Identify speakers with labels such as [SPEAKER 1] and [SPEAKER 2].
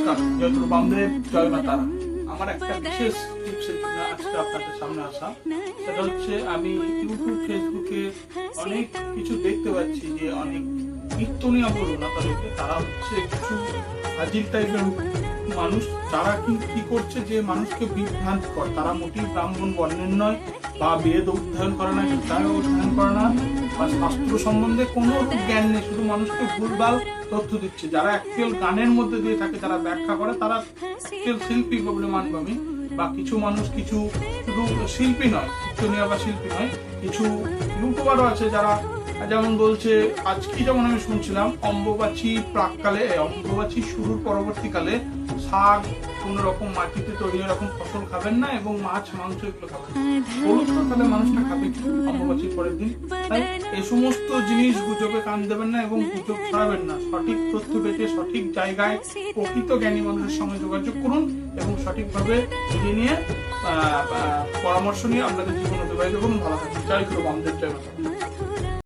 [SPEAKER 1] নমস্কার, জয় গুরু বামদেব, জয় মা তারা। আমার একটা বিশেষ টিপসের জন্য আজকে আপনাদের সামনে আসা। সেটা হচ্ছে, আমি ইউটিউব ফেসবুকে অনেক কিছু দেখতে পাচ্ছি যে অনেক কীর্তনিয়া বলুন তাদেরকে, তারা হচ্ছে কিছু ফাজিল টাইপের মানুষ, যারা কি করছে যে মানুষকে বিভ্রান্ত করে। তারা মোটেই ব্রাহ্মণ বর্ণের নয়, বা বেদ অধ্যয়ন করে না, গীতায় অধ্যয়ন করে না, বা শাস্ত্র সম্বন্ধে কোনো জ্ঞান নেই, শুধু মানুষকে ভুলভাল তথ্য দিচ্ছে। যারা অ্যাকচুয়াল গানের মধ্যে দিয়ে থাকে, যারা ব্যাখ্যা করে, তারা অ্যাকচুয়াল শিল্পী বলে মানব আমি। বা কিছু মানুষ, কিছু শুধু শিল্পী নয়, কীর্তনিয়া বা শিল্পী নয়, কিছু ইউটিউবারও আছে যারা যেমন বলছে, আজকে যেমন আমি শুনছিলাম, অম্বুবাচী প্রাককালে, অম্বুবাচী শুরুর পরবর্তীকালে শাক, কোন রকম মাটিতে তৈরি এরকম ফসল খাবেন না, এবং মাছ মাংস এগুলো খাবেন। বলুন তো, তাহলে মানুষটা খাবে কি অম্বুবাচীর পরের দিন? তাই এই সমস্ত জিনিস গুজবে কান দেবেন না এবং গুজব ছড়াবেন না। সঠিক তথ্য পেতে সঠিক জায়গায় প্রকৃত জ্ঞানী মানুষের সঙ্গে যোগাযোগ করুন এবং সঠিকভাবে বুঝে নিয়ে পরামর্শ নিয়ে আপনাদের জীবন অতিবাহিত করুন। ভালো থাকুন। জয় গুরু বামদেব, জয় মাতা।